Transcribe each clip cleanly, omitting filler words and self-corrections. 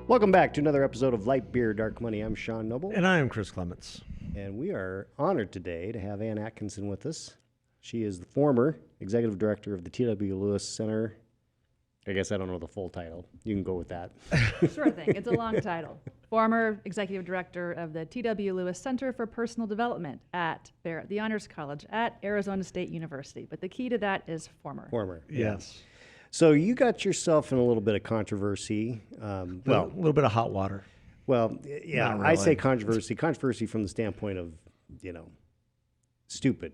Welcome back to another episode of Light Beer, Dark Money. I'm Sean Noble. And I am Chris Clements. And we are honored today to have Ann Atkinson with us. She is the former executive director of the T.W. Lewis Center. I guess I don't know the full title. You can go with that. Sure thing. It's a long title. Former executive director of the T.W. Lewis Center for Personal Development at Barrett Honors College at Arizona State University. But the key to that is former. Former. Yes. So you got yourself in a little bit of controversy. A little bit of hot water. Well, yeah, Not really. I say controversy. Controversy from the standpoint of, stupid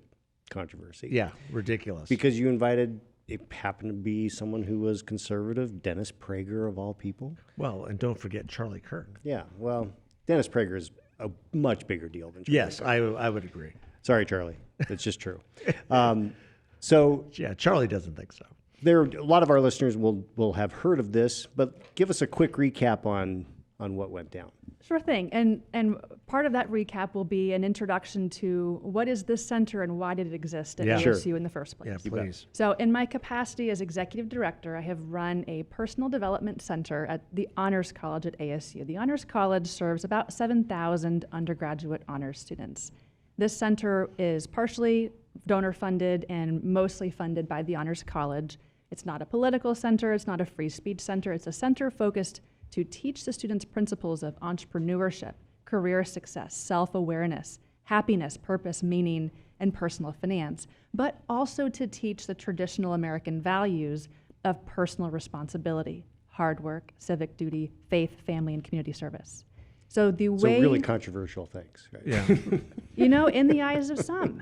controversy. Yeah, ridiculous. Because you invited, it happened to be someone who was conservative, Dennis Prager of all people. Well, and don't forget Charlie Kirk. Yeah, well, Dennis Prager is a much bigger deal than Charlie Yes, Kirk. I would agree. Sorry, Charlie. It's just true. Yeah, Charlie doesn't think so. A lot of our listeners will have heard of this, but give us a quick recap on what went down. Sure thing. And part of that recap will be an introduction to what is this center and why did it exist at ASU in the first place. Yeah, please. So in my capacity as executive director, I have run a personal development center at the Honors College at ASU. The Honors College serves about 7,000 undergraduate honors students. This center is partially donor funded and mostly funded by the Honors College. It's not a political center. It's not a free speech center. It's a center focused to teach the students principles of entrepreneurship, career success, self-awareness, happiness, purpose, meaning, and personal finance, but also to teach the traditional American values of personal responsibility, hard work, civic duty, faith, family, and community service. So really controversial things. Right? Yeah. In the eyes of some,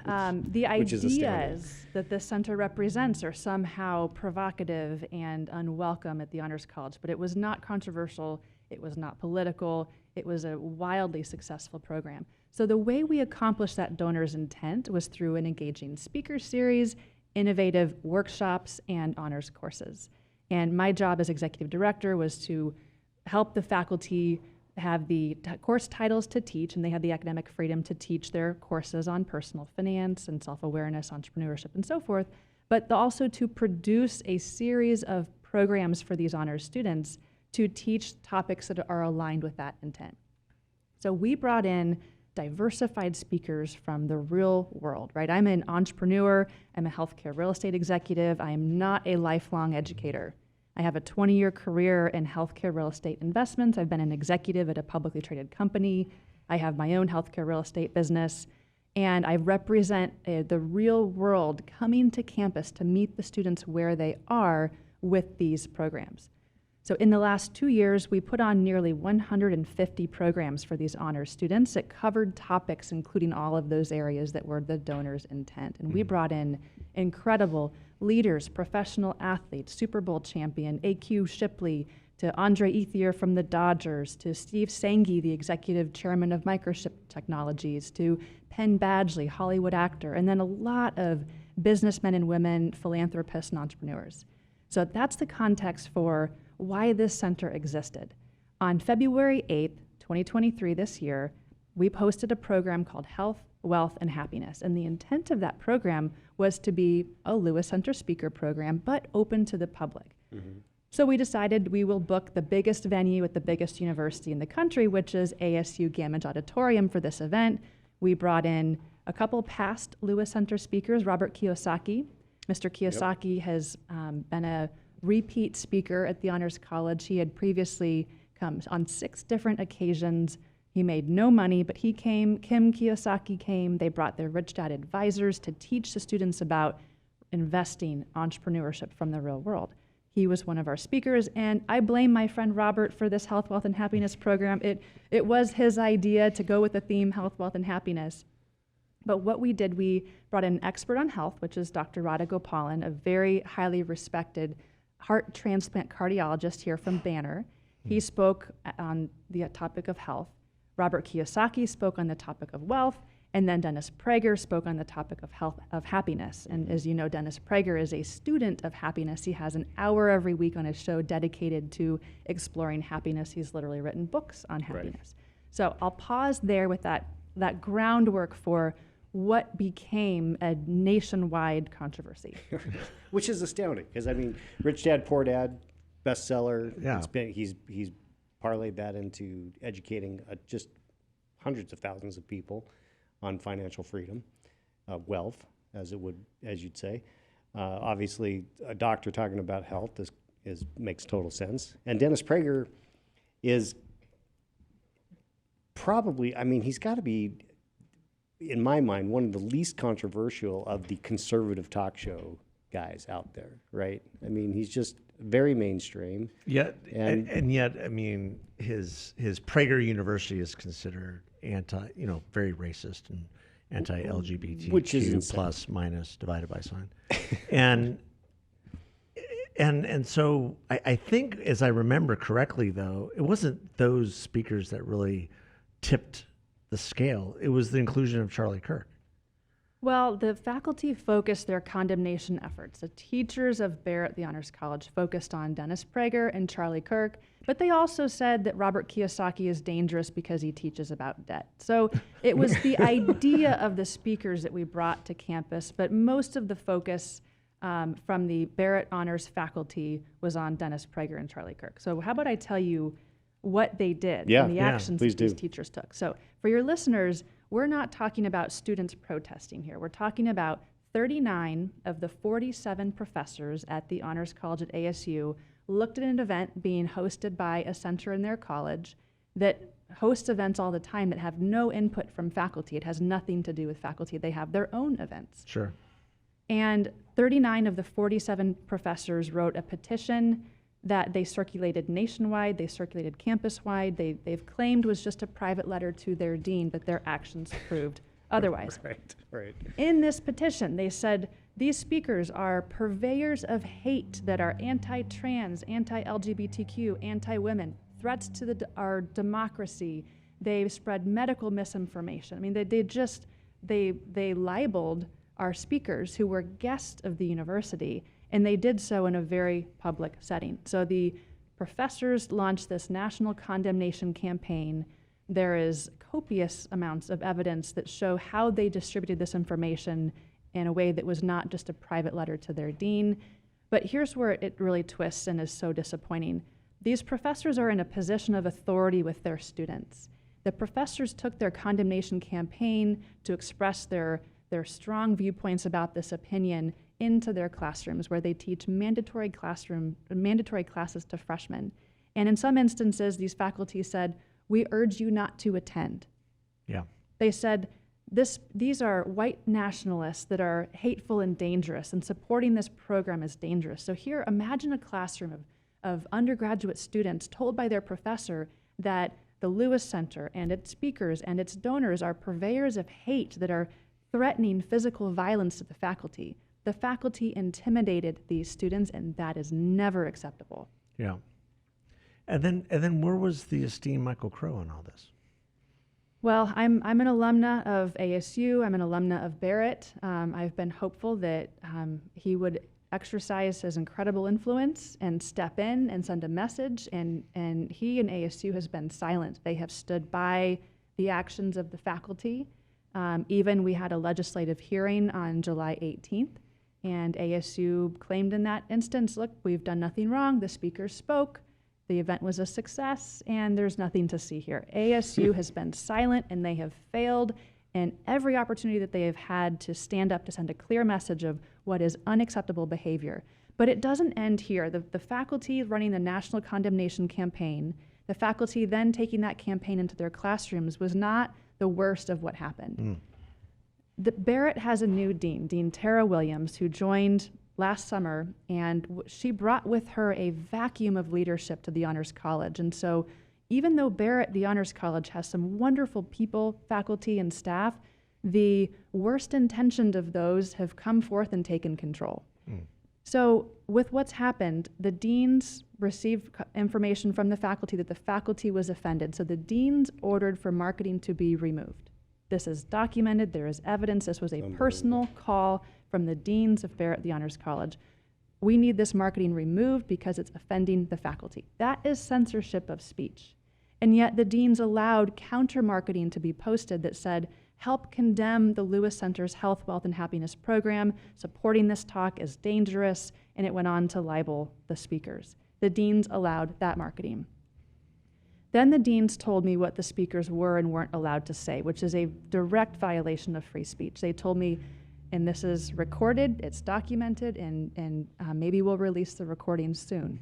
the Which ideas that this center represents are somehow provocative and unwelcome at the Honors College, but it was not controversial, it was not political, it was a wildly successful program. So the way we accomplished that donor's intent was through an engaging speaker series, innovative workshops, and honors courses. And my job as executive director was to help the faculty have the course titles to teach, and they had the academic freedom to teach their courses on personal finance and self-awareness, entrepreneurship, and so forth, but also to produce a series of programs for these honors students to teach topics that are aligned with that intent. So we brought in diversified speakers from the real world, right? I'm an entrepreneur, I'm a healthcare real estate executive, I am not a lifelong educator. I have a 20-year career in healthcare real estate investments. I've been an executive at a publicly traded company. I have my own healthcare real estate business. And I represent the real world coming to campus to meet the students where they are with these programs. So in the last 2 years, we put on nearly 150 programs for these honors students. It covered topics including all of those areas that were the donor's intent. And we brought in incredible leaders, professional athletes, Super Bowl champion, A.Q. Shipley, to Andre Ethier from the Dodgers, to Steve Sanghi, the executive chairman of Microchip Technologies, to Penn Badgley, Hollywood actor, and then a lot of businessmen and women, philanthropists and entrepreneurs. So that's the context for why this center existed. On February 8th, 2023, this year, we posted a program called Health, Wealth, and Happiness. And the intent of that program was to be a Lewis Center speaker program, but open to the public. Mm-hmm. So we decided we will book the biggest venue at the biggest university in the country, which is ASU Gamage Auditorium for this event. We brought in a couple past Lewis Center speakers, Robert Kiyosaki. Mr. Kiyosaki has been a repeat speaker at the Honors College. He had previously come on 6 different occasions. He made no money, but he came. Kim Kiyosaki came. They brought their Rich Dad advisors to teach the students about investing, entrepreneurship from the real world. He was one of our speakers, and I blame my friend Robert for this Health, Wealth, and Happiness program. It was his idea to go with the theme Health, Wealth, and Happiness. But what we did, we brought in an expert on health, which is Dr. Radha Gopalan, a very highly respected heart-transplant cardiologist here from Banner. He spoke on the topic of health. Robert Kiyosaki spoke on the topic of wealth, and then Dennis Prager spoke on the topic of health, of happiness. And as you know, Dennis Prager is a student of happiness. He has an hour every week on his show dedicated to exploring happiness. He's literally written books on happiness. Right. So I'll pause there with that groundwork for what became a nationwide controversy. Which is astounding, because I mean, Rich Dad, Poor Dad, bestseller. Yeah. He's parlayed that into educating just hundreds of thousands of people on financial freedom, wealth, as you'd say. Obviously, a doctor talking about health makes total sense. And Dennis Prager is probably, I mean, he's got to be, in my mind, one of the least controversial of the conservative talk show guys out there, right? I mean, he's just very mainstream. Yet, and yet, I mean, his Prager University is considered very racist and anti-LGBTQ, which is plus minus divided by sign, and so I think, as I remember correctly, though, it wasn't those speakers that really tipped the scale. It was the inclusion of Charlie Kirk. Well, the faculty focused their condemnation efforts. The teachers of Barrett, the Honors College, focused on Dennis Prager and Charlie Kirk, but they also said that Robert Kiyosaki is dangerous because he teaches about debt. So it was the idea of the speakers that we brought to campus, but most of the focus from the Barrett Honors faculty was on Dennis Prager and Charlie Kirk. So how about I tell you what they did and the actions that these teachers took. So for your listeners, we're not talking about students protesting here. We're talking about 39 of the 47 professors at the Honors College at ASU looked at an event being hosted by a center in their college that hosts events all the time that have no input from faculty. It has nothing to do with faculty. They have their own events. Sure. And 39 of the 47 professors wrote a petition that they circulated nationwide, they circulated campus-wide, they've claimed was just a private letter to their dean, but their actions proved otherwise. Right. In this petition, they said, these speakers are purveyors of hate that are anti-trans, anti-LGBTQ, anti-women, threats to our democracy. They've spread medical misinformation. I mean, they libeled our speakers who were guests of the university, and they did so in a very public setting. So the professors launched this national condemnation campaign. There is copious amounts of evidence that show how they distributed this information in a way that was not just a private letter to their dean. But here's where it really twists and is so disappointing. These professors are in a position of authority with their students. The professors took their condemnation campaign to express their strong viewpoints about this opinion into their classrooms, where they teach mandatory classes to freshmen. And in some instances, these faculty said, we urge you not to attend. Yeah. They said, these are white nationalists that are hateful and dangerous, and supporting this program is dangerous. So here, imagine a classroom of undergraduate students told by their professor that the Lewis Center and its speakers and its donors are purveyors of hate that are threatening physical violence to the faculty. The faculty intimidated these students, and that is never acceptable. Yeah. And then where was the esteemed Michael Crow in all this? Well, I'm an alumna of ASU. I'm an alumna of Barrett. I've been hopeful that he would exercise his incredible influence and step in and send a message. And he and ASU has been silent. They have stood by the actions of the faculty. Even we had a legislative hearing on July 18th. And ASU claimed in that instance, look, we've done nothing wrong. The speakers spoke. The event was a success, and there's nothing to see here. ASU has been silent, and they have failed in every opportunity that they have had to stand up to send a clear message of what is unacceptable behavior. But it doesn't end here. The faculty running the national condemnation campaign, the faculty then taking that campaign into their classrooms was not the worst of what happened. Barrett has a new dean, Dean Tara Williams, who joined last summer, and she brought with her a vacuum of leadership to the Honors College. And so even though Barrett, the Honors College, has some wonderful people, faculty, and staff, the worst intentioned of those have come forth and taken control. So with what's happened, the deans received information from the faculty that the faculty was offended. So the deans ordered for marketing to be removed. This is documented. There is evidence. This was a personal call from the deans of Barrett, the Honors College. We need this marketing removed because it's offending the faculty. That is censorship of speech. And yet the deans allowed counter-marketing to be posted that said, help condemn the Lewis Center's Health, Wealth, and Happiness program. Supporting this talk is dangerous. And it went on to libel the speakers. The deans allowed that marketing. Then the deans told me what the speakers were and weren't allowed to say, which is a direct violation of free speech. They told me, and this is recorded, it's documented, and maybe we'll release the recording soon.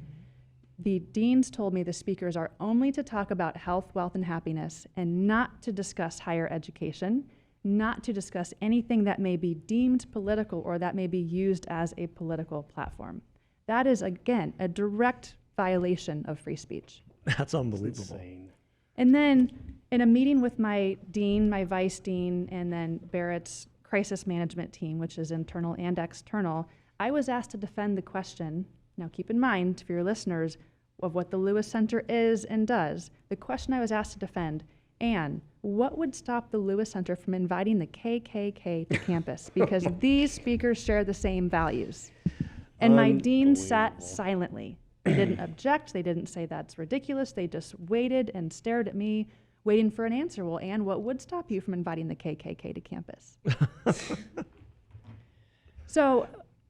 The deans told me the speakers are only to talk about health, wealth, and happiness, and not to discuss higher education, not to discuss anything that may be deemed political or that may be used as a political platform. That is, again, a direct violation of free speech. That's unbelievable. Insane. And then in a meeting with my dean, my vice dean, and then Barrett's crisis management team, which is internal and external, I was asked to defend the question. Now keep in mind, for your listeners, of what the Lewis Center is and does. The question I was asked to defend, Ann, what would stop the Lewis Center from inviting the KKK to campus? Because these speakers share the same values. And my dean sat silently. They didn't object. They didn't say that's ridiculous. They just waited and stared at me, waiting for an answer. Well, Ann, what would stop you from inviting the KKK to campus? So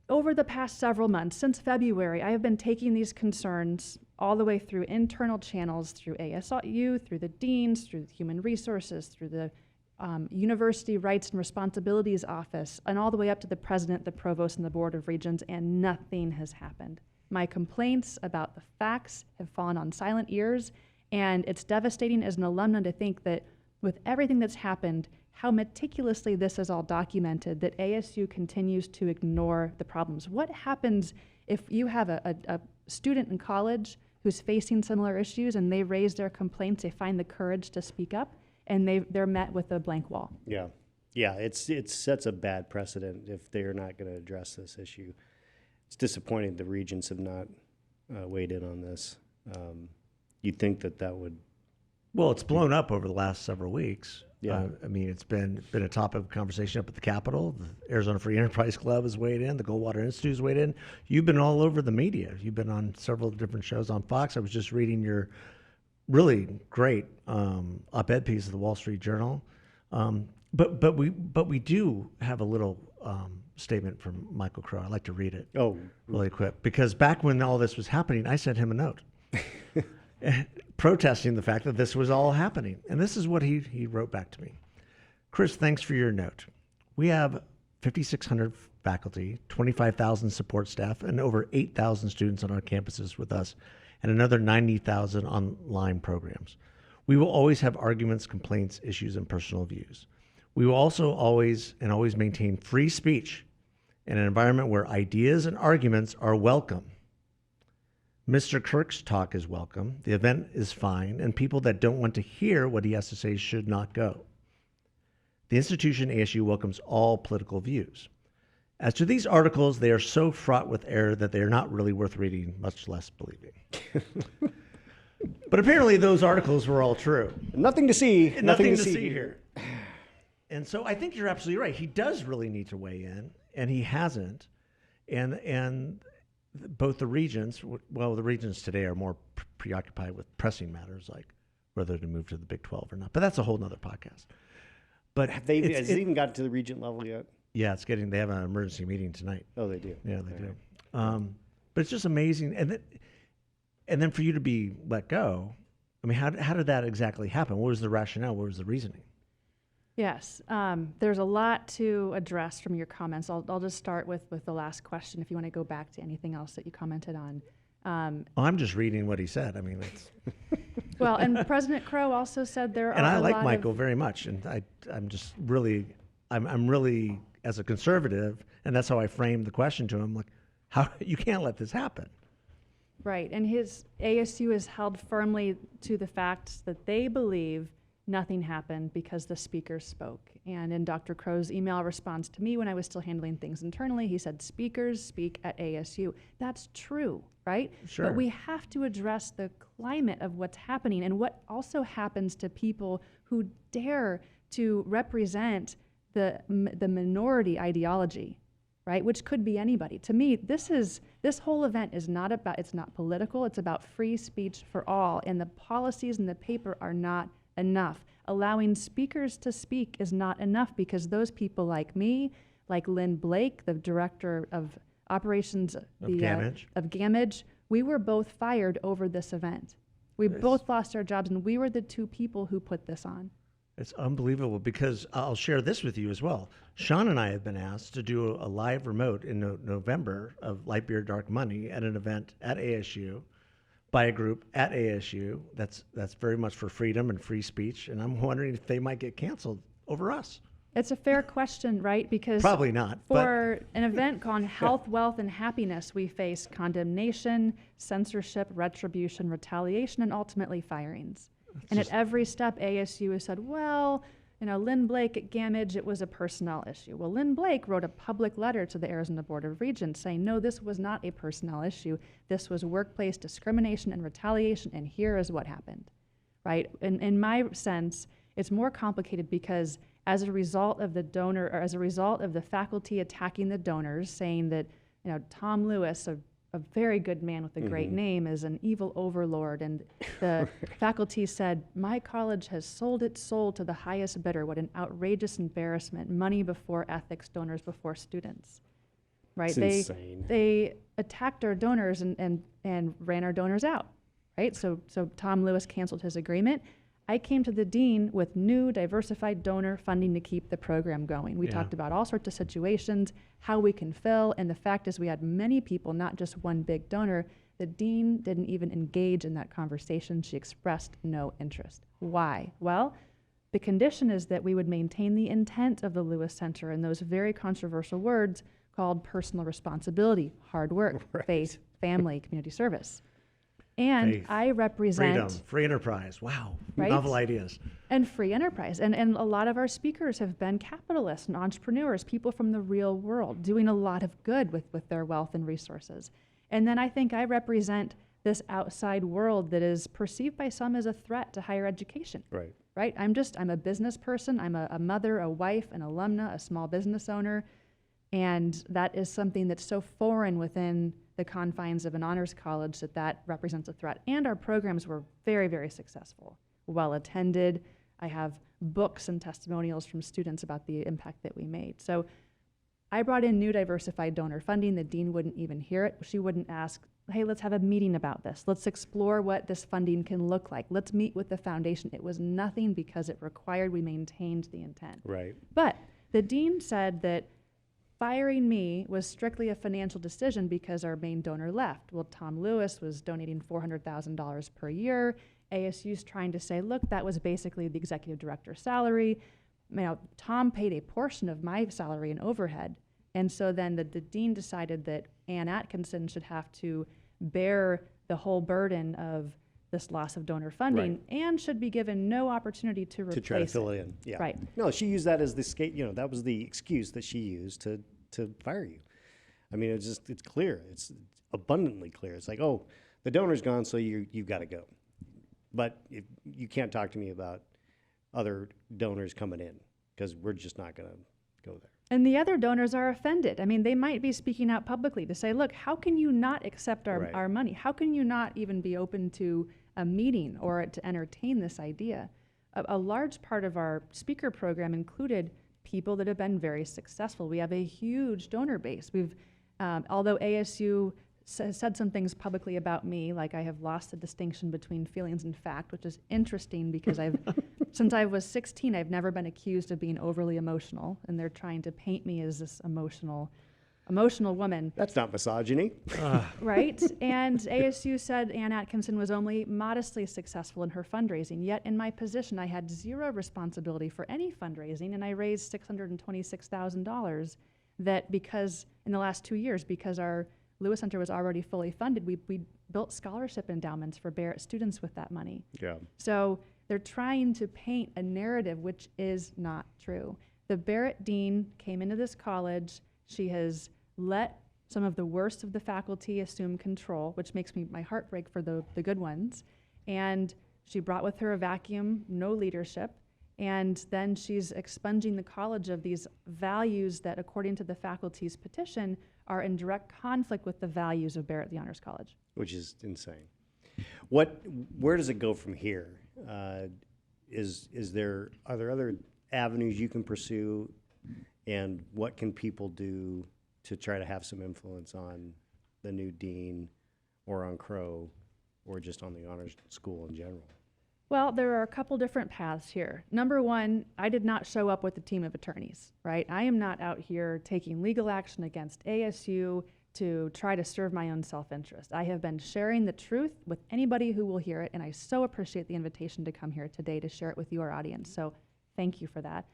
over the past several months, since February, I have been taking these concerns all the way through internal channels, through ASU, through the deans, through human resources, through the University Rights and Responsibilities Office, and all the way up to the president, the provost, and the board of regents, and nothing has happened. My complaints about the facts have fallen on silent ears, and it's devastating as an alumna to think that with everything that's happened, how meticulously this is all documented, that ASU continues to ignore the problems. What happens if you have a student in college who's facing similar issues and they raise their complaints, they find the courage to speak up, and they're met with a blank wall? Yeah. Yeah, it sets a bad precedent if they're not going to address this issue. It's disappointing the regents have not weighed in on this. You'd think that would... Well, it's blown up over the last several weeks. Yeah. I mean, it's been a topic of conversation up at the Capitol. The Arizona Free Enterprise Club has weighed in. The Goldwater Institute has weighed in. You've been all over the media. You've been on several different shows on Fox. I was just reading your really great op-ed piece of the Wall Street Journal. But we do have a little statement from Michael Crow. I'd like to read it. Oh, really quick, because back when all this was happening, I sent him a note protesting the fact that this was all happening. And this is what he wrote back to me. Chris, thanks for your note. We have 5,600 faculty, 25,000 support staff, and over 8,000 students on our campuses with us, and another 90,000 online programs. We will always have arguments, complaints, issues, and personal views. We will also always maintain free speech in an environment where ideas and arguments are welcome. Mr. Kirk's talk is welcome, the event is fine, and people that don't want to hear what he has to say should not go. The institution ASU welcomes all political views. As to these articles, they are so fraught with error that they are not really worth reading, much less believing. But apparently those articles were all true. nothing to see. Nothing to see here. And so I think you're absolutely right. He does really need to weigh in, and he hasn't. And both the regents, well, the regents today are more preoccupied with pressing matters like whether to move to the Big 12 or not. But that's a whole nother podcast. But Has it even got to the regent level yet? Yeah, they have an emergency meeting tonight. Oh, they do. Yeah, they do. But it's just amazing. And then for you to be let go, I mean, how did that exactly happen? What was the rationale? What was the reasoning? Yes, there's a lot to address from your comments. I'll just start with the last question if you want to go back to anything else that you commented on. I'm just reading what he said. I mean, it's... Well, and President Crow also said there are and I a like lot Michael very much, and I'm just really, I'm really, as a conservative, and that's how I framed the question to him, like, how you can't let this happen. Right, and his ASU is held firmly to the fact that they believe nothing happened because the speakers spoke. And in Dr. Crow's email response to me when I was still handling things internally, he said, speakers speak at ASU. That's true, right? Sure. But we have to address the climate of what's happening and what also happens to people who dare to represent the minority ideology, right? Which could be anybody. To me, this whole event is not about, it's not political, it's about free speech for all. And the policies in the paper are not enough. Allowing speakers to speak is not enough because those people like me, like Lynn Blake, the director of operations of GAMAGE, we were both fired over this event. We both lost our jobs, and we were the two people who put this on. It's unbelievable because I'll share this with you as well. Sean and I have been asked to do a live remote in November of Light Beer Dark Money at an event at ASU by a group at ASU that's very much for freedom and free speech. And I'm wondering if they might get canceled over us. It's a fair question, right? Because Probably not. for an event called Health, Wealth, and Happiness, we face condemnation, censorship, retribution, retaliation, and ultimately firings. And at every step, ASU has said, well, Lynn Blake at Gamage, it was a personnel issue. Well, Lynn Blake wrote a public letter to the Arizona Board of Regents saying, no, this was not a personnel issue. This was workplace discrimination and retaliation, and here is what happened, right? In my sense, it's more complicated because as a result of the donor, or as a result of the faculty attacking the donors, saying that, Tom Lewis, a very good man with a great name, is an evil overlord, and the faculty said, my college has sold its soul to the highest bidder. What an outrageous embarrassment. Money before ethics, donors before students, right? It's insane. They attacked our donors and ran our donors out, right? So Tom Lewis canceled his agreement. I came to the dean with new diversified donor funding to keep the program going. We talked about all sorts of situations, how we can fill, and the fact is we had many people, not just one big donor. The dean didn't even engage in that conversation. She expressed no interest. Why? Well, the condition is that we would maintain the intent of the Lewis Center and those very controversial words called personal responsibility, hard work, faith, family, community service. And Faith, I represent freedom, free enterprise. Wow. Right? Novel ideas. And free enterprise. And a lot of our speakers have been capitalists and entrepreneurs, people from the real world, doing a lot of good with their wealth and resources. And then I think I represent this outside world that is perceived by some as a threat to higher education. Right. Right? I'm a business person. I'm a mother, a wife, an alumna, a small business owner. And that is something that's so foreign within the confines of an honors college that represents a threat. And our programs were very, very successful, well attended. I have books and testimonials from students about the impact that we made. So I brought in new diversified donor funding. The dean wouldn't even hear it. She wouldn't ask, hey, let's have a meeting about this. Let's explore what this funding can look like. Let's meet with the foundation. It was nothing because it required we maintained the intent. Right. But the dean said that firing me was strictly a financial decision because our main donor left. Well, Tom Lewis was donating $400,000 per year. ASU's trying to say, look, that was basically the executive director's salary. Tom paid a portion of my salary and overhead. And so then the dean decided that Ann Atkinson should have to bear the whole burden of this loss of donor funding and should be given no opportunity to replace To try to fill it in. Yeah. Right. No, she used that as the that was the excuse that she used to fire you. I mean, it's clear. It's abundantly clear. It's like, oh, the donor's gone, so you've got to go. But you can't talk to me about other donors coming in because we're just not going to go there. And the other donors are offended. I mean, they might be speaking out publicly to say, look, how can you not accept our money? How can you not even be open to a meeting or to entertain this idea? A large part of our speaker program included people that have been very successful. We have a huge donor base. Although ASU said some things publicly about me, like I have lost the distinction between feelings and fact, which is interesting because since I was 16, I've never been accused of being overly emotional, and they're trying to paint me as this emotional woman. That's not misogyny. Right? And ASU said Ann Atkinson was only modestly successful in her fundraising, yet in my position, I had zero responsibility for any fundraising, and I raised $626,000 that because in the last 2 years, because our Lewis Center was already fully funded, we built scholarship endowments for Barrett students with that money. Yeah. So they're trying to paint a narrative which is not true. The Barrett dean came into this college. She has let some of the worst of the faculty assume control, which makes my heart break for the good ones. And she brought with her a vacuum, no leadership. And then she's expunging the college of these values that, according to the faculty's petition, are in direct conflict with the values of Barrett the Honors College. Which is insane. Where does it go from here? Are there other avenues you can pursue, and what can people do to try to have some influence on the new dean or on Crow or just on the honors school in general? Well, there are a couple different paths here. Number one, I did not show up with a team of attorneys, right? I am not out here taking legal action against ASU to try to serve my own self-interest. I have been sharing the truth with anybody who will hear it, and I so appreciate the invitation to come here today to share it with your audience. So thank you for that.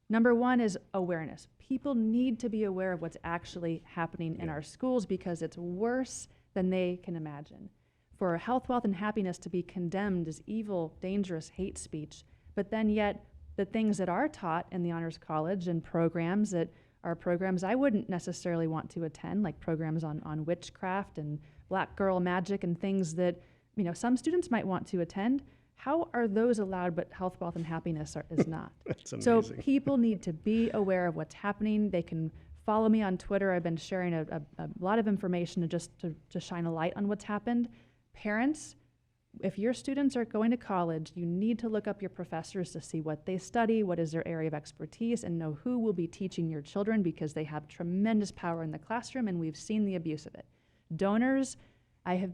Number one is awareness. People need to be aware of what's actually happening in our schools because it's worse than they can imagine. For health, wealth, and happiness to be condemned as evil, dangerous hate speech, but then yet the things that are taught in the Honors College and programs that are programs I wouldn't necessarily want to attend, like programs on witchcraft and black girl magic and things that, you know, some students might want to attend. How are those allowed, but health, wealth, and happiness is not? That's So amazing. people need to be aware of what's happening. They can follow me on Twitter. I've been sharing a lot of information to shine a light on what's happened. Parents, if your students are going to college, you need to look up your professors to see what they study, what is their area of expertise, and know who will be teaching your children because they have tremendous power in the classroom, and we've seen the abuse of it. Donors, I have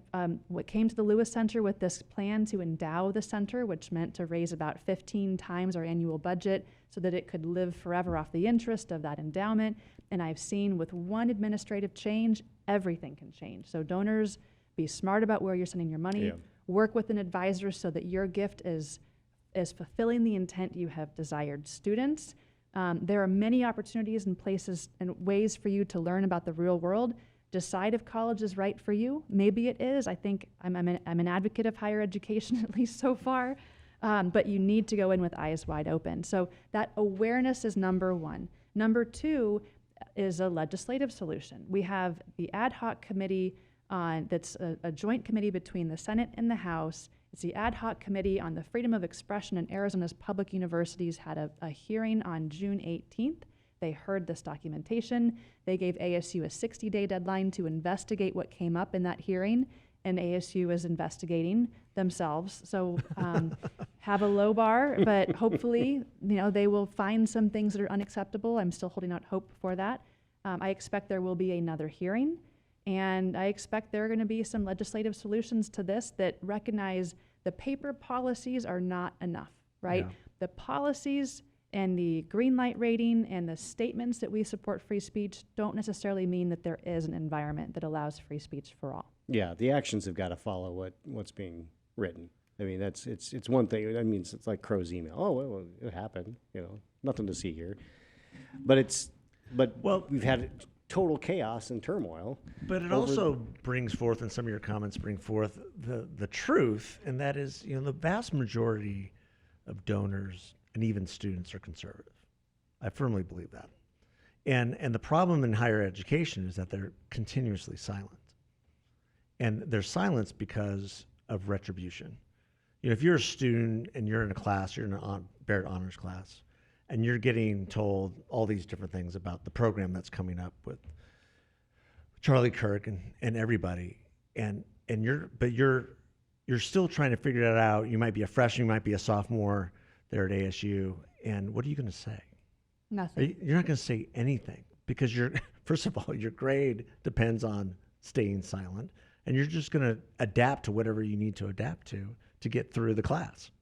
what came to the Lewis Center with this plan to endow the center, which meant to raise about 15 times our annual budget so that it could live forever off the interest of that endowment. And I've seen with one administrative change, everything can change. So donors, be smart about where you're sending your money. Yeah. Work with an advisor so that your gift is fulfilling the intent you have desired. Students, there are many opportunities and places and ways for you to learn about the real world. Decide if college is right for you. Maybe it is. I think I'm an advocate of higher education, at least so far. But you need to go in with eyes wide open. So that awareness is number one. Number two is a legislative solution. We have the ad hoc committee that's a joint committee between the Senate and the House. It's the ad hoc committee on the freedom of expression in Arizona's public universities had a hearing on June 18th. They heard this documentation. They gave ASU a 60-day deadline to investigate what came up in that hearing, and ASU is investigating themselves. So have a low bar, but hopefully, they will find some things that are unacceptable. I'm still holding out hope for that. I expect there will be another hearing, and I expect there are going to be some legislative solutions to this that recognize the paper policies are not enough, right? Yeah. The policies and the green light rating and the statements that we support free speech don't necessarily mean that there is an environment that allows free speech for all. Yeah, the actions have got to follow what's being written. I mean, it's one thing. I mean, it's like Crow's email. Oh, well, it happened. Nothing to see here. But we've had total chaos and turmoil. But it also brings forth, and some of your comments bring forth the truth, and that is, the vast majority of donors and even students are conservative. I firmly believe that. And the problem in higher education is that they're continuously silent. And they're silenced because of retribution. If you're a student and you're in a class, you're in a Barrett Honors class, and you're getting told all these different things about the program that's coming up with Charlie Kirk and everybody, and you're still trying to figure that out. You might be a freshman, you might be a sophomore there at ASU, and what are you going to say? Nothing. You're not going to say anything because first of all, your grade depends on staying silent, and you're just going to adapt to whatever you need to adapt to get through the class.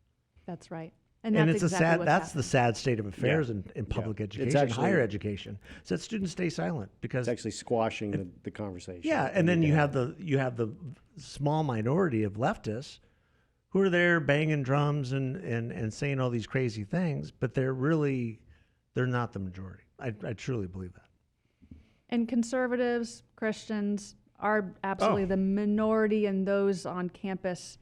That's right. And that's it's exactly that's the sad state of affairs in public education, actually, higher education, is that students stay silent because it's actually squashing the conversation. Yeah, and then you have the small minority of leftists who are there banging drums and saying all these crazy things, but they're not the majority. I truly believe that. And conservatives, Christians are absolutely the minority, and those on campus,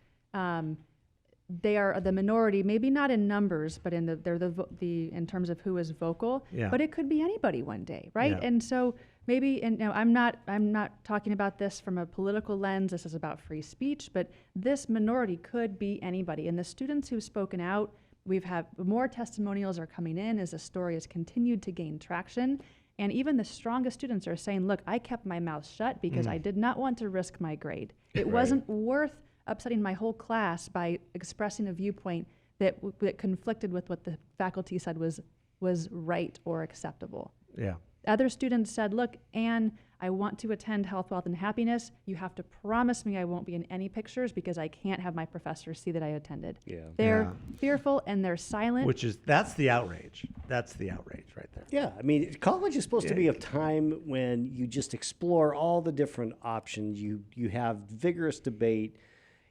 they are the minority, maybe not in numbers, but they're in terms of who is vocal. Yeah. But it could be anybody one day, right? Yeah. And so maybe, and I'm not talking about this from a political lens. This is about free speech, but this minority could be anybody. And the students who've spoken out, we've had more testimonials are coming in as the story has continued to gain traction. And even the strongest students are saying, look, I kept my mouth shut because I did not want to risk my grade. It Right. wasn't worth upsetting my whole class by expressing a viewpoint that conflicted with what the faculty said was right or acceptable. Yeah. Other students said, look, Ann, I want to attend Health, Wealth, and Happiness. You have to promise me I won't be in any pictures because I can't have my professors see that I attended. Yeah. They're fearful and they're silent. That's the outrage. That's the outrage right there. Yeah, I mean, college is supposed to be a time when you just explore all the different options. You have vigorous debate.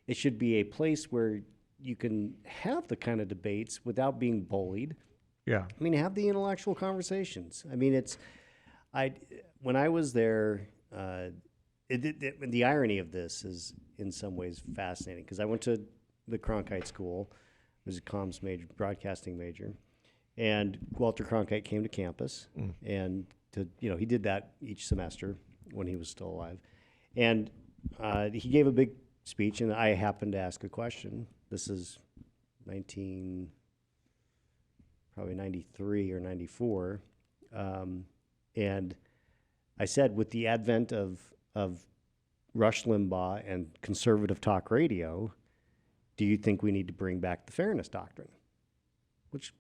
It should be a place where you can have the kind of debates without being bullied. Yeah. I mean, have the intellectual conversations. I mean, when I was there, the irony of this is in some ways fascinating because I went to the Cronkite School. I was a comms major, broadcasting major, and Walter Cronkite came to campus, and he did that each semester when he was still alive, and he gave a big speech, and I happened to ask a question. This is probably 93 or 94, and I said, with the advent of Rush Limbaugh and conservative talk radio, do you think we need to bring back the fairness doctrine? Which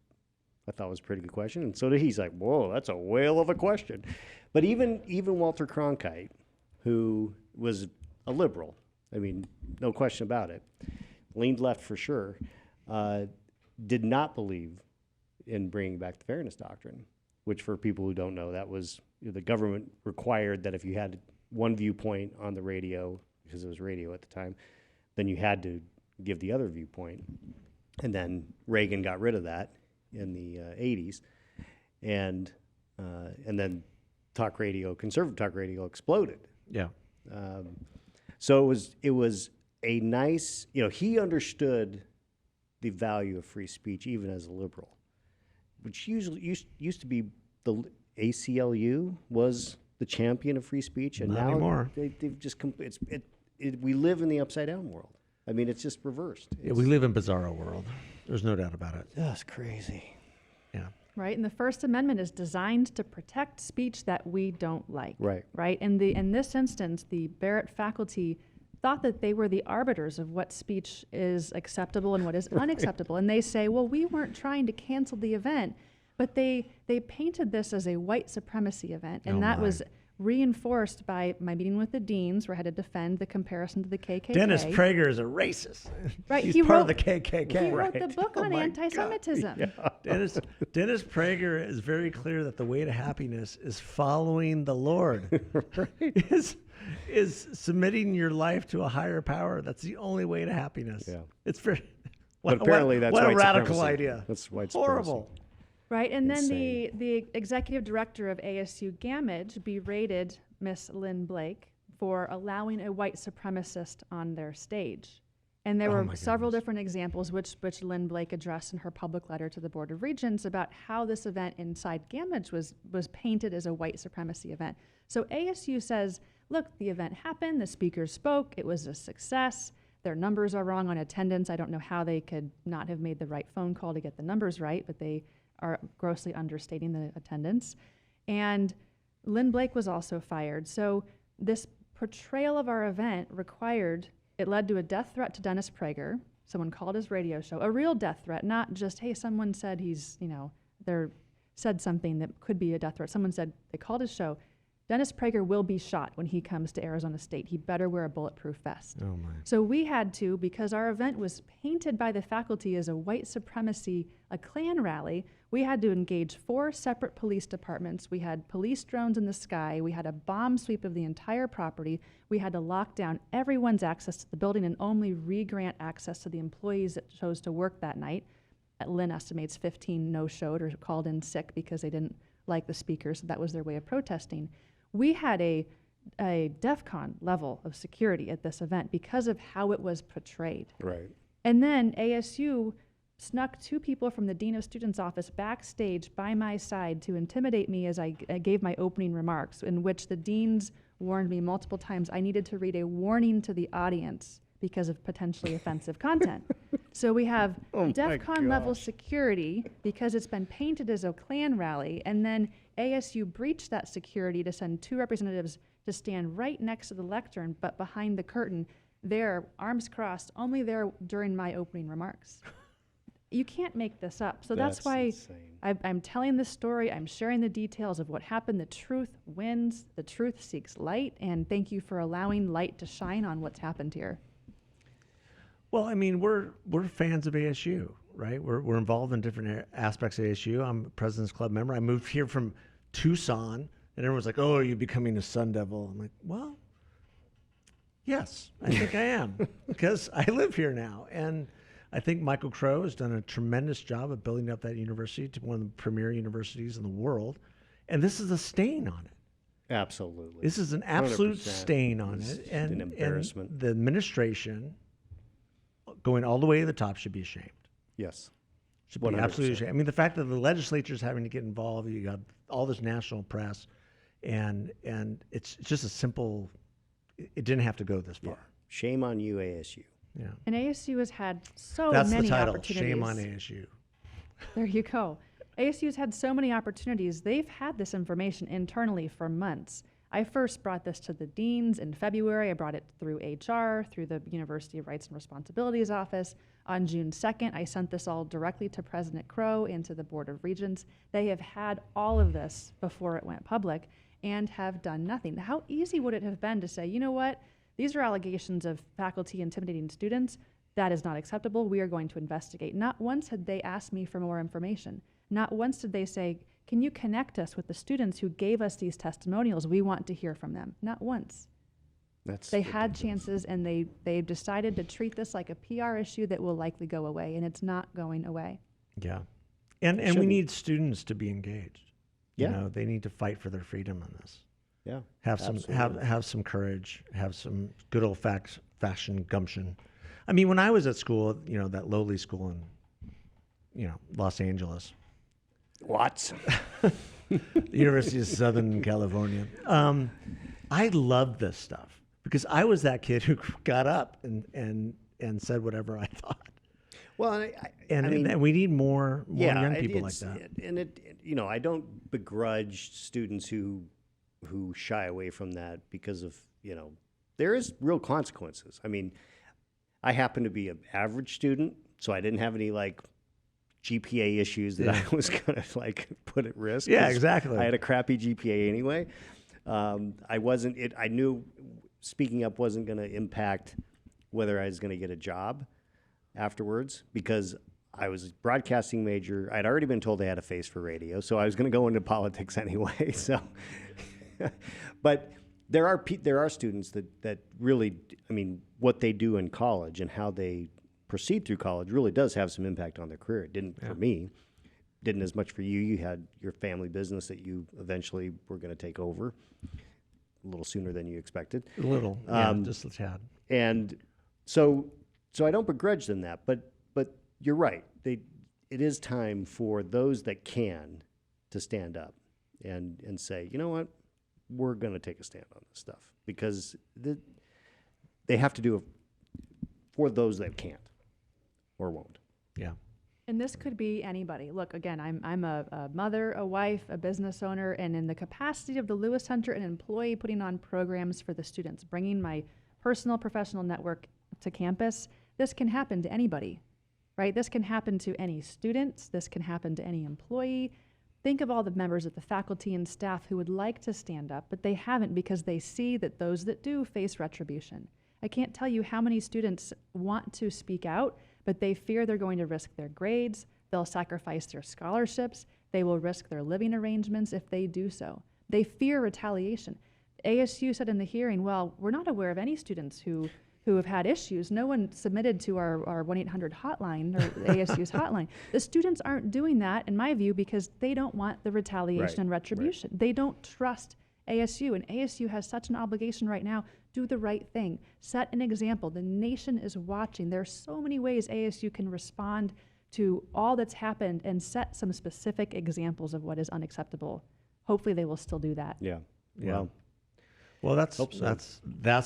I thought was a pretty good question, and so did he. He's like, whoa, that's a whale of a question. But even Walter Cronkite, who was a liberal, I mean, no question about it, leaned left for sure, did not believe in bringing back the fairness doctrine, which for people who don't know, that was the government required that if you had one viewpoint on the radio, because it was radio at the time, then you had to give the other viewpoint. And then Reagan got rid of that in the 80s. And then talk radio, conservative talk radio exploded. Yeah. So it was a nice, he understood the value of free speech even as a liberal, which usually used to be the ACLU was the champion of free speech, and Not now anymore. they've just we live in the upside down world. I mean, it's just reversed. Yeah, we live in bizarro world. There's no doubt about it. That's crazy. Yeah. Right, and the First Amendment is designed to protect speech that we don't like. Right. Right, and in this instance, the Barrett faculty thought that they were the arbiters of what speech is acceptable and what is unacceptable. And they say, well, we weren't trying to cancel the event, but they painted this as a white supremacy event, and that was reinforced by my meeting with the deans, where I had to defend the comparison to the KKK. Dennis Prager is a racist. Right, He's he part of wrote- the KKK. He wrote the book on my anti-Semitism. Dennis Prager is very clear that the way to happiness is following the Lord. is submitting your life to a higher power. That's the only way to happiness. Yeah. It's very. But apparently that's what a white radical supremacy. idea. That's white Horrible. Right, and then Insane. the executive director of ASU Gamage berated Miss Lynn Blake for allowing a white supremacist on their stage. And there Oh were my several goodness. different examples which Lynn Blake addressed in her public letter to the Board of Regents about how this event inside Gamage was painted as a white supremacy event. So ASU says, look, the event happened, the speakers spoke, it was a success, their numbers are wrong on attendance. I don't know how they could not have made the right phone call to get the numbers right, but they are grossly understating the attendance. And Lynn Blake was also fired. So this portrayal of our event it led to a death threat to Dennis Prager. Someone called his radio show, a real death threat, not just, hey, someone said said something that could be a death threat. Someone said, they called his show, Dennis Prager will be shot when he comes to Arizona State. He better wear a bulletproof vest. Oh my. So we had to, because our event was painted by the faculty as a white supremacy, a Klan rally, we had to engage 4 separate police departments. We had police drones in the sky. We had a bomb sweep of the entire property. We had to lock down everyone's access to the building and only re-grant access to the employees that chose to work that night. Lynn estimates 15 no-showed or called in sick because they didn't like the speakers. So that was their way of protesting. We had a DEFCON level of security at this event because of how it was portrayed. Right. And then ASU snuck 2 people from the Dean of Students office backstage by my side to intimidate me as I gave my opening remarks, in which the deans warned me multiple times I needed to read a warning to the audience because of potentially offensive content. So we have DEFCON level security because it's been painted as a Klan rally, and then ASU breached that security to send 2 representatives to stand right next to the lectern, but behind the curtain, there, arms crossed, only there during my opening remarks. You can't make this up. So that's why insane. I'm telling this story. I'm sharing the details of what happened. The truth wins. The truth seeks light. And thank you for allowing light to shine on what's happened here. Well, I mean, we're fans of ASU, right? We're involved in different aspects of ASU. I'm a President's Club member. I moved here from Tucson, and everyone's like, "Oh, are you becoming a Sun Devil?" I'm like, "Well, yes, I think I am because I live here now." And I think Michael Crow has done a tremendous job of building up that university to one of the premier universities in the world. And this is a stain on it. Absolutely. This is an absolute 100% stain on is it. an embarrassment. And the administration, going all the way to the top, should be ashamed. Yes. Should be 100%. absolutely ashamed. I mean, the fact that the legislature is having to get involved, you got all this national press, and it's just a simple, it didn't have to go this far. Yeah. Shame on you, ASU. Yeah. And ASU has had so That's many the title, opportunities. Shame on ASU. There you go. ASU's had so many opportunities. They've had this information internally for months. I first brought this to the deans in February. I brought it through HR, through the University of Rights and Responsibilities office. On June 2nd, I sent this all directly to President Crow and to the Board of Regents. They have had all of this before it went public and have done nothing. How easy would it have been to say, you know what? These are allegations of faculty intimidating students. That is not acceptable. We are going to investigate. Not once had they asked me for more information. Not once did they say, can you connect us with the students who gave us these testimonials? We want to hear from them. Not once. They had chances, and they decided to treat this like a PR issue that will likely go away, and it's not going away. Yeah. And we need students to be engaged. Yeah. You know, they need to fight for their freedom on this. Yeah. Have some absolutely. have some courage, have some good old fashioned gumption. I mean, when I was at school, you know, that lowly school in, you know, Los Angeles, What? the University of Southern California, I loved this stuff because I was that kid who got up and said whatever I thought. Well, I mean, and we need more young people like it's, that. And you know, I don't begrudge students who shy away from that because of, you know, there is real consequences. I mean, I happen to be an average student, so I didn't have any like GPA issues that I was gonna like put at risk. Yeah, exactly. I had a crappy GPA anyway. I knew speaking up wasn't gonna impact whether I was gonna get a job afterwards because I was a broadcasting major. I'd already been told I had a face for radio, so I was going to go into politics anyway. So, but there are students that really, I mean, what they do in college and how they proceed through college really does have some impact on their career. It didn't for me. Didn't as much for you. You had your family business that you eventually were going to take over a little sooner than you expected. A little, just a tad. And so I don't begrudge them that, but you're right. It is time for those that can to stand up and say, you know what, we're going to take a stand on this stuff because they have to do it for those that can't or won't. Yeah. And this could be anybody. Look, again, I'm a mother, a wife, a business owner, and in the capacity of the Lewis Center, an employee putting on programs for the students, bringing my personal professional network to campus. This can happen to anybody, right? This can happen to any students. This can happen to any employee. Think of all the members of the faculty and staff who would like to stand up, but they haven't because they see that those that do face retribution. I can't tell you how many students want to speak out, but they fear they're going to risk their grades. They'll sacrifice their scholarships. They will risk their living arrangements if they do so. They fear retaliation. ASU said in the hearing, well, we're not aware of any students who have had issues. No one submitted to our 1-800 hotline or ASU's hotline. The students aren't doing that, in my view, because they don't want the retaliation and retribution. They don't trust ASU, and ASU has such an obligation right now. Do the right thing. Set an example. The nation is watching. There are so many ways ASU can respond to all that's happened and set some specific examples of what is unacceptable. Hopefully they will still do that. Yeah. Yeah. Well, that's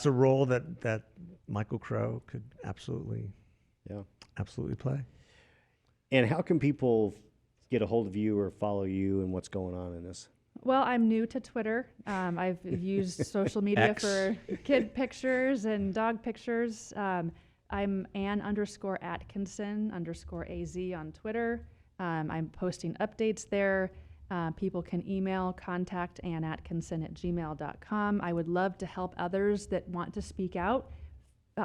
a role that Michael Crow could absolutely play. And how can people get a hold of you or follow you and what's going on in this? Well, I'm new to Twitter. I've used social media X. for kid pictures and dog pictures. I'm Ann_Atkinson_AZ on Twitter. I'm posting updates there. People can email contact@annatkinson@gmail.com. I would love to help others that want to speak out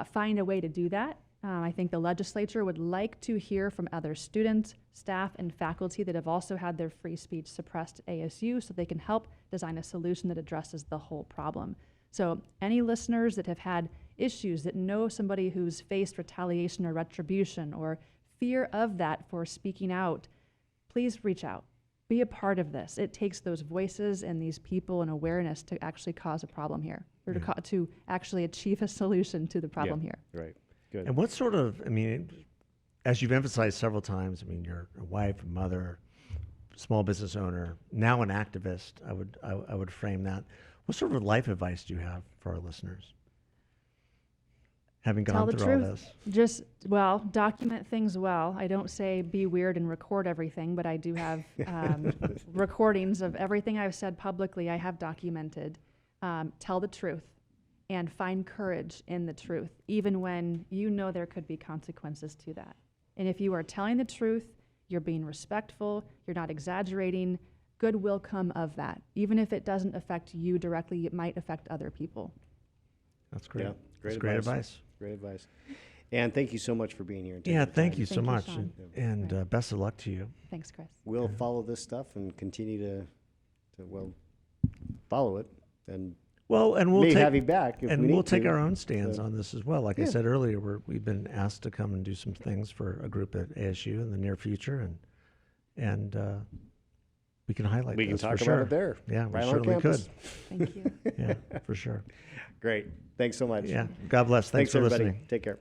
find a way to do that. I think the legislature would like to hear from other students, staff, and faculty that have also had their free speech suppressed at ASU so they can help design a solution that addresses the whole problem. So any listeners that have had issues, that know somebody who's faced retaliation or retribution or fear of that for speaking out, please reach out. Be a part of this. It takes those voices and these people and awareness to actually cause a problem here, or to actually achieve a solution to the problem here. Right. Good. And what sort of, I mean, as you've emphasized several times, I mean, you're a wife, a mother, small business owner, now an activist. I would frame that. What sort of life advice do you have for our listeners? Having gone through all this. Just, document things well. I don't say be weird and record everything, but I do have recordings of everything I've said publicly. I have documented. Tell the truth and find courage in the truth, even when you know there could be consequences to that. And if you are telling the truth, you're being respectful, you're not exaggerating, good will come of that. Even if it doesn't affect you directly, it might affect other people. That's great. Yeah, That's great advice. Great advice. And thank you so much for being here. And Yeah, taking the thank time. you so Thank you, much. Sean. And best of luck to you. Thanks, Chris. We'll follow this stuff and continue to follow it, and Well, and we'll may take, have you back if and we we'll need take to. our own stands So- on this as well. Like I Yeah. said earlier, we've been asked to come and do some things for a group at ASU in the near future, and we can highlight We can this talk for about sure. it there. Yeah, we right on certainly campus. Thank you. could. Yeah, for sure. Great. Thanks so much. Yeah, God bless. Thanks for everybody. listening. Take care.